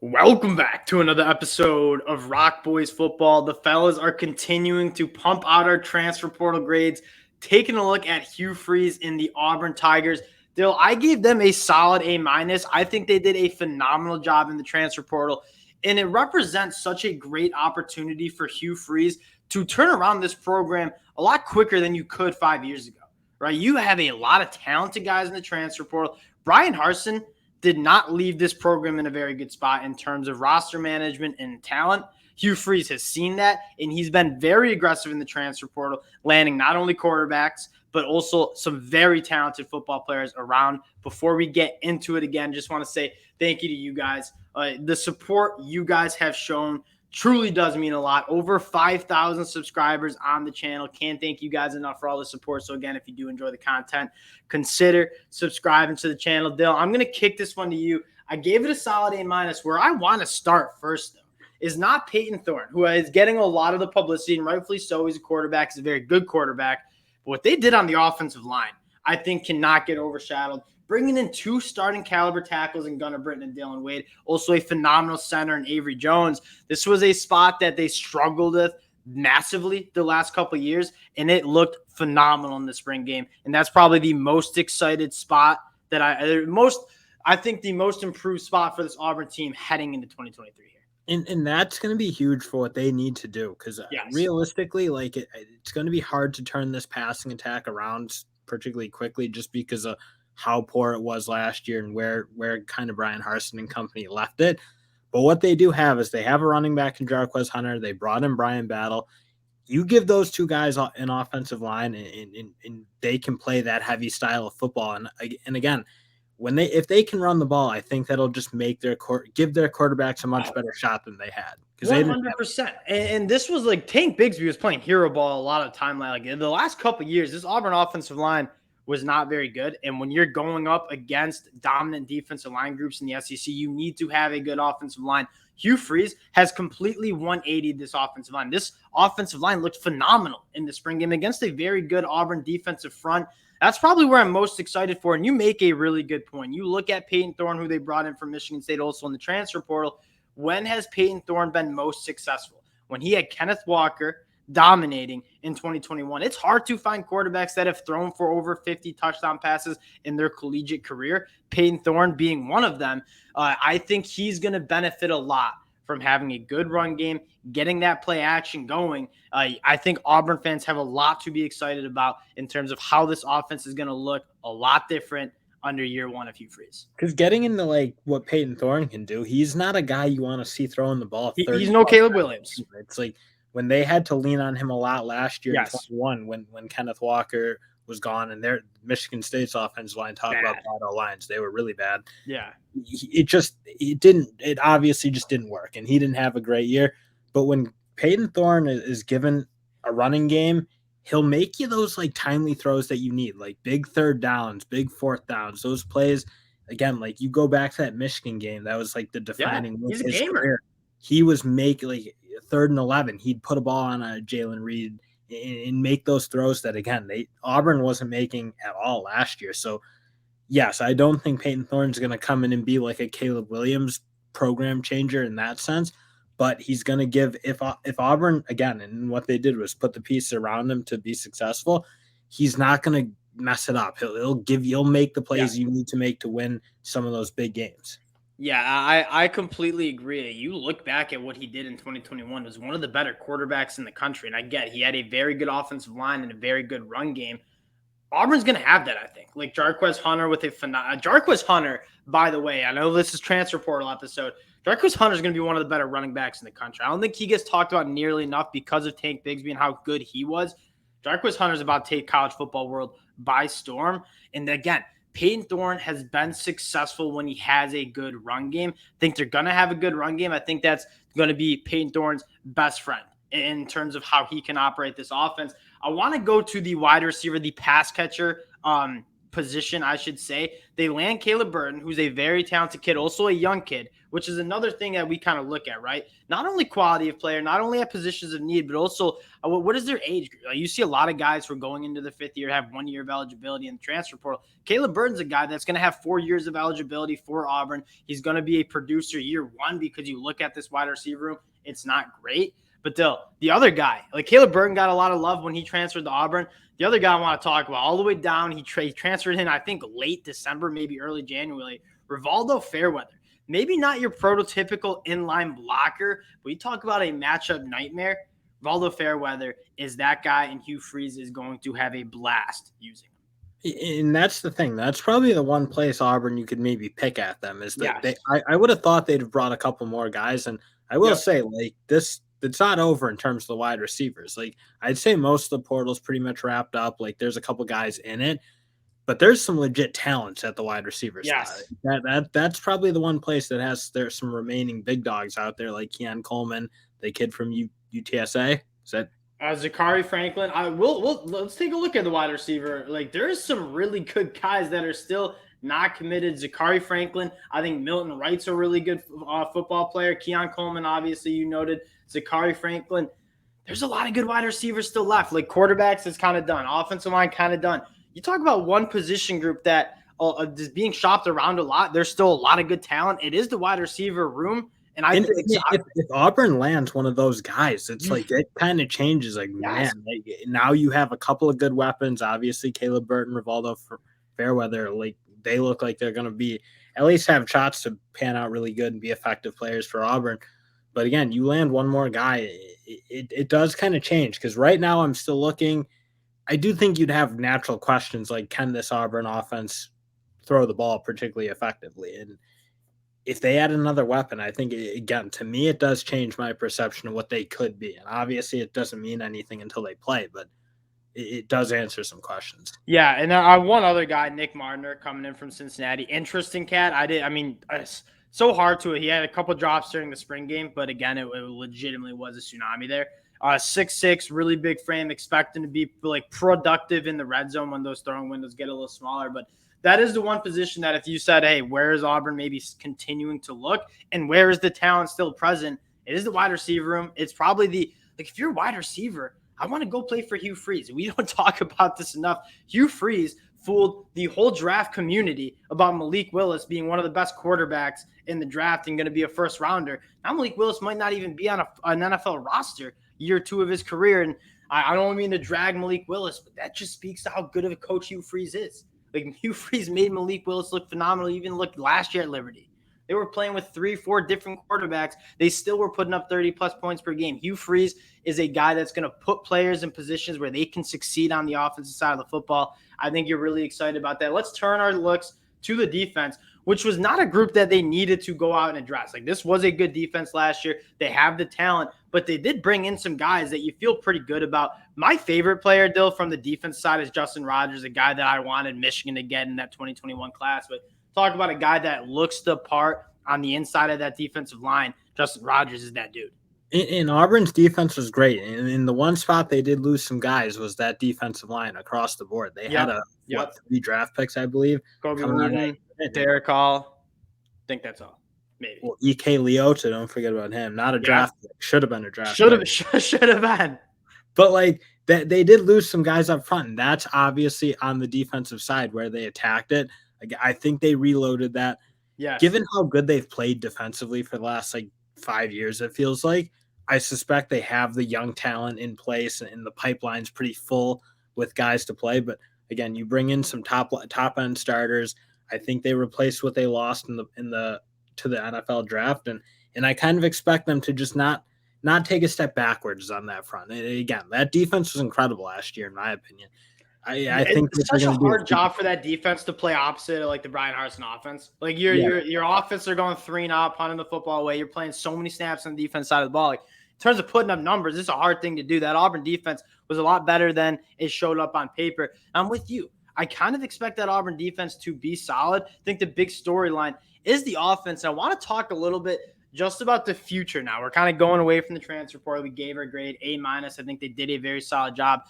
Welcome back to another episode of ROC Boys Football. The fellas are continuing to pump out our transfer portal grades, taking a look at Hugh Freeze in the Auburn Tigers. Dill, I gave them a solid A-. I think they did a phenomenal job in the transfer portal, and it represents such a great opportunity for Hugh Freeze to turn around this program a lot quicker than you could 5 years ago, right? You have a lot of talented guys in the transfer portal. Brian Harsin did not leave this program in a very good spot in terms of roster management and talent. Hugh Freeze has seen that, and he's been very aggressive in the transfer portal, landing not only quarterbacks, but also some very talented football players around. Before we get into it again, just want to say thank you to you guys. The support you guys have shown truly does mean a lot. Over 5,000 subscribers on the channel. Can't thank you guys enough for all the support. So again, if you do enjoy the content, consider subscribing to the channel. Dill, I'm going to kick this one to you. I gave it a solid A-. Where I want to start first, though, is not Payton Thorne, who is getting a lot of the publicity, and rightfully so. He's a quarterback. He's a very good quarterback. But what they did on the offensive line, I think, cannot get overshadowed. Bringing in two starting caliber tackles in Gunnar Britton and Dylan Wade, also a phenomenal center in Avery Jones. This was a spot that they struggled with massively the last couple of years, and it looked phenomenal in the spring game. And that's probably the most excited spot that I think the most improved spot for this Auburn team heading into 2023 here. And that's going to be huge for what they need to do, because realistically, it's going to be hard to turn this passing attack around particularly quickly, just because of how poor it was last year and where kind of Brian Harsin and company left it. But what they do have is they have a running back in Jarquez Hunter. They brought in Brian Battle. You give those two guys an offensive line, and they can play that heavy style of football. And again, if they can run the ball, I think that'll just make give their quarterbacks a much better shot than they had. 100%. And this was like Tank Bigsby was playing hero ball a lot of time. Like in the last couple of years, this Auburn offensive line was not very good. And when you're going up against dominant defensive line groups in the SEC, you need to have a good offensive line. Hugh Freeze has completely 180'd this offensive line. This offensive line looked phenomenal in the spring game against a very good Auburn defensive front. That's probably where I'm most excited for. And you make a really good point. You look at Payton Thorne, who they brought in from Michigan State, also in the transfer portal. When has Payton Thorne been most successful? When he had Kenneth Walker dominating in 2021. It's hard to find quarterbacks that have thrown for over 50 touchdown passes in their collegiate career, Payton Thorne being one of them. I think he's going to benefit a lot from having a good run game, getting that play action going. I think Auburn fans have a lot to be excited about in terms of how this offense is going to look a lot different under year one of Hugh Freeze. Because getting into what Payton Thorne can do, he's not a guy you want to see throwing the ball. He's no Caleb Williams. It's like when they had to lean on him a lot last year in 21, when Kenneth Walker was gone, and their Michigan State's offensive line, talk about bad lines, they were really bad. Yeah. It obviously just didn't work, and he didn't have a great year. But when Payton Thorne is given a running game, he'll make you those timely throws that you need, like big third downs, big fourth downs, those plays. Again, you go back to that Michigan game, that was the defining. He's a gamer. Career. He was making 3rd and 11. He'd put a ball on a Jalen Reed and make those throws that, again, Auburn wasn't making at all last year. So, yes, I don't think Payton Thorne's going to come in and be like a Caleb Williams program changer in that sense. But he's going to give, if Auburn, again, and what they did was put the pieces around him to be successful, he's not going to mess it up. He'll make the plays you need to make to win some of those big games. Yeah, I completely agree. You look back at what he did in 2021, was one of the better quarterbacks in the country. And I get he had a very good offensive line and a very good run game. Auburn's going to have that, I think. Like Jarquez Hunter with Jarquez Hunter, by the way, I know this is transfer portal episode. Jarquez Hunter is going to be one of the better running backs in the country. I don't think he gets talked about nearly enough because of Tank Bigsby and how good he was. Jarquez Hunter is about to take college football world by storm. And again, Payton Thorne has been successful when he has a good run game. I think they're going to have a good run game. I think that's going to be Payton Thorne's best friend in terms of how he can operate this offense. I want to go to the wide receiver, the pass catcher position, I should say. They land Caleb Burton, who's a very talented kid, also a young kid, which is another thing that we kind of look at, right? Not only quality of player, not only at positions of need, but also what is their age group? Like, you see a lot of guys who are going into the 5th year have 1 year of eligibility in the transfer portal. Caleb Burton's a guy that's going to have 4 years of eligibility for Auburn. He's going to be a producer year 1 because you look at this wide receiver room, it's not great. But the other guy, like Caleb Burton got a lot of love when he transferred to Auburn. The other guy I want to talk about all the way down, he transferred in, I think, late December, maybe early January, Rivaldo Fairweather. Maybe not your prototypical inline blocker, but you talk about a matchup nightmare. Rivaldo Fairweather is that guy, and Hugh Freeze is going to have a blast using him. And that's the thing. That's probably the one place Auburn you could maybe pick at them is that Yes. I would have thought they'd have brought a couple more guys. And I will say, like, this, it's not over in terms of the wide receivers. Like, I'd say most of the portal's pretty much wrapped up. Like, there's a couple guys in it, but there's some legit talents at the wide receiver Yes. side. That's probably the one place that there's some remaining big dogs out there, like Keon Coleman, the kid from UTSA. Is that Zachary Franklin? Let's take a look at the wide receiver. Like, there's some really good guys that are still not committed. Zachary Franklin, I think Milton Wright's a really good football player. Keon Coleman, obviously, you noted. Zachary Franklin. There's a lot of good wide receivers still left. Like, quarterbacks is kind of done. Offensive line kind of done. You talk about one position group that is being shopped around a lot. There's still a lot of good talent. It is the wide receiver room. And if Auburn lands one of those guys, it's like it kind of changes. Like, man, now you have a couple of good weapons. Obviously, Caleb Burton, Rivaldo Fairweather, like they look like they're going to be at least have shots to pan out really good and be effective players for Auburn. But again, you land one more guy, it does kind of change because right now I'm still looking. I do think you'd have natural questions like, can this Auburn offense throw the ball particularly effectively? And if they add another weapon, I think, again, to me, it does change my perception of what they could be. And obviously it doesn't mean anything until they play, but it does answer some questions. Yeah, and one other guy, Nick Martiner, coming in from Cincinnati. Interesting cat. It's so hard to it. He had a couple drops during the spring game, but again, it legitimately was a tsunami there. 6'6", really big frame, expecting to be like productive in the red zone when those throwing windows get a little smaller. But that is the one position that if you said, hey, where is Auburn maybe continuing to look and where is the talent still present? It is the wide receiver room. It's probably if you're a wide receiver, I want to go play for Hugh Freeze. We don't talk about this enough. Hugh Freeze fooled the whole draft community about Malik Willis being one of the best quarterbacks in the draft and going to be a first rounder. Now Malik Willis might not even be on an NFL roster year 2 of his career. And I don't mean to drag Malik Willis, but that just speaks to how good of a coach Hugh Freeze is. Like, Hugh Freeze made Malik Willis look phenomenal, even looked last year at Liberty. They were playing with 3-4 different quarterbacks. They still were putting up 30-plus points per game. Hugh Freeze is a guy that's going to put players in positions where they can succeed on the offensive side of the football. I think you're really excited about that. Let's turn our looks to the defense, which was not a group that they needed to go out and address. Like, this was a good defense last year. They have the talent, but they did bring in some guys that you feel pretty good about. My favorite player, Dill, from the defense side is Justin Rogers, a guy that I wanted Michigan to get in that 2021 class. But talk about a guy that looks the part on the inside of that defensive line. Justin Rogers is that dude. And Auburn's defense was great. And in the one spot they did lose some guys was that defensive line across the board. They had 3 draft picks, I believe. Kobe Wheaton, Derek Hall. I think that's all. Maybe. Well, E.K. Leota, don't forget about him. Not a draft pick. Should have been a draft pick. Should have been. But like that, they did lose some guys up front, and that's obviously on the defensive side where they attacked it. I think they reloaded that. Yes. Given how good they've played defensively for the last 5 years, it feels like, I suspect they have the young talent in place and the pipeline's pretty full with guys to play. But again, you bring in some top end starters. I think they replaced what they lost to the NFL draft. And I kind of expect them to just not take a step backwards on that front. And again, that defense was incredible last year, in my opinion. I think it's such a hard job for that defense to play opposite of the Brian Harsin offense. Like your offense are going 3-0, punting the football away. You're playing so many snaps on the defense side of the ball. In terms of putting up numbers, it's a hard thing to do. That Auburn defense was a lot better than it showed up on paper. I'm with you. I kind of expect that Auburn defense to be solid. I think the big storyline is the offense. I want to talk a little bit just about the future now. We're kind of going away from the transfer portal. We gave her a grade A-. I think they did a very solid job.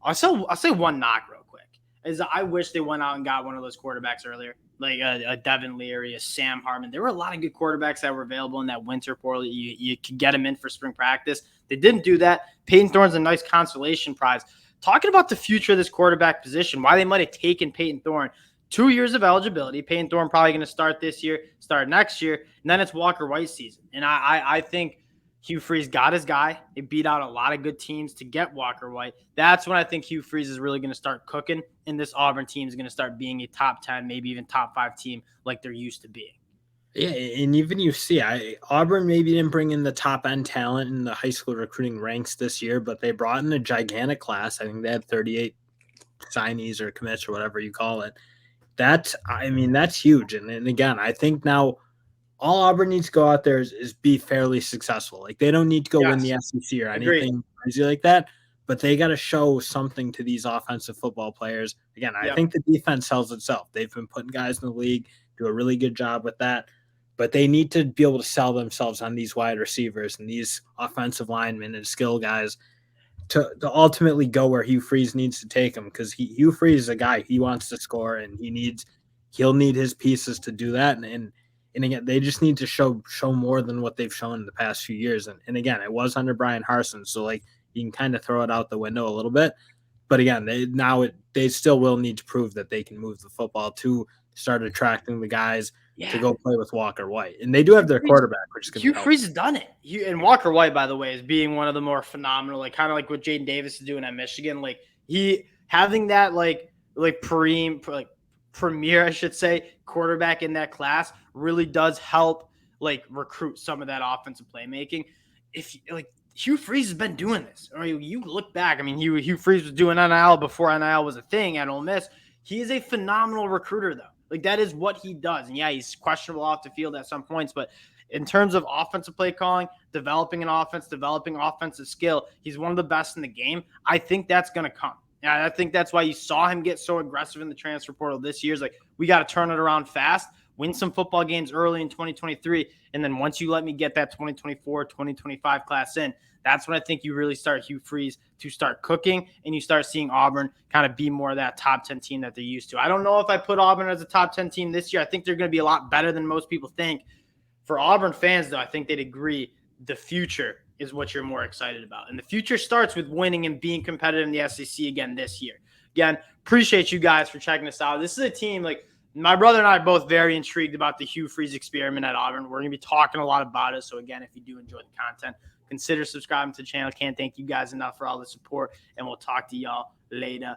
I'll say one knock real quick. is I wish they went out and got one of those quarterbacks earlier, like a Devin Leary, a Sam Hartman. There were a lot of good quarterbacks that were available in that winter portal. You could get them in for spring practice. They didn't do that. Payton Thorne's a nice consolation prize. Talking about the future of this quarterback position, why they might have taken Payton Thorne. 2 years of eligibility. Payton Thorne probably going to start this year, start next year, and then it's Walker White season. And I think Hugh Freeze got his guy. He beat out a lot of good teams to get Walker White. That's when I think Hugh Freeze is really going to start cooking, and this Auburn team is going to start being a top 10, maybe even top 5 team like they're used to being. Yeah, and even you see, Auburn maybe didn't bring in the top-end talent in the high school recruiting ranks this year, but they brought in a gigantic class. I think they had 38 signees or commits or whatever you call it. That's huge. And again, I think now all Auburn needs to go out there is be fairly successful. Like, they don't need to go win the SEC or anything crazy like that, but they got to show something to these offensive football players. Again, I think the defense sells itself. They've been putting guys in the league, do a really good job with that, but they need to be able to sell themselves on these wide receivers and these offensive linemen and skill guys to ultimately go where Hugh Freeze needs to take them, because Hugh Freeze is a guy, he wants to score, and he'll need his pieces to do that. And again, they just need to show more than what they've shown in the past few years. And again, it was under Brian Harsin, so like you can kind of throw it out the window a little bit. But again, they still will need to prove that they can move the football to start attracting the guys to go play with Walker White. And they do have their quarterback, which is going to help. Hugh Freeze has done it. And Walker White, by the way, is being one of the more phenomenal, like kind of like what Jaden Davis is doing at Michigan. Like he having that premier, I should say, quarterback in that class really does help like recruit some of that offensive playmaking. If like Hugh Freeze has been doing this, or you look back, I mean, Hugh Freeze was doing NIL before NIL was a thing at Ole Miss. He is a phenomenal recruiter, though. Like, that is what he does. And yeah, he's questionable off the field at some points, but in terms of offensive play calling, developing an offense, developing offensive skill, he's one of the best in the game. I think that's going to come. And I think that's why you saw him get so aggressive in the transfer portal this year. Is like, we got to turn it around fast, win some football games early in 2023, and then once you let me get that 2024, 2025 class in, that's when I think you really start Hugh Freeze to start cooking, and you start seeing Auburn kind of be more of that top 10 team that they're used to. I don't know if I put Auburn as a top 10 team this year. I think they're going to be a lot better than most people think. For Auburn fans, though, I think they'd agree the future is what you're more excited about. And the future starts with winning and being competitive in the SEC again this year. Again, appreciate you guys for checking us out. This is a team, like, my brother and I are both very intrigued about the Hugh Freeze experiment at Auburn. We're going to be talking a lot about it. So, again, if you do enjoy the content, consider subscribing to the channel. Can't thank you guys enough for all the support, and we'll talk to y'all later.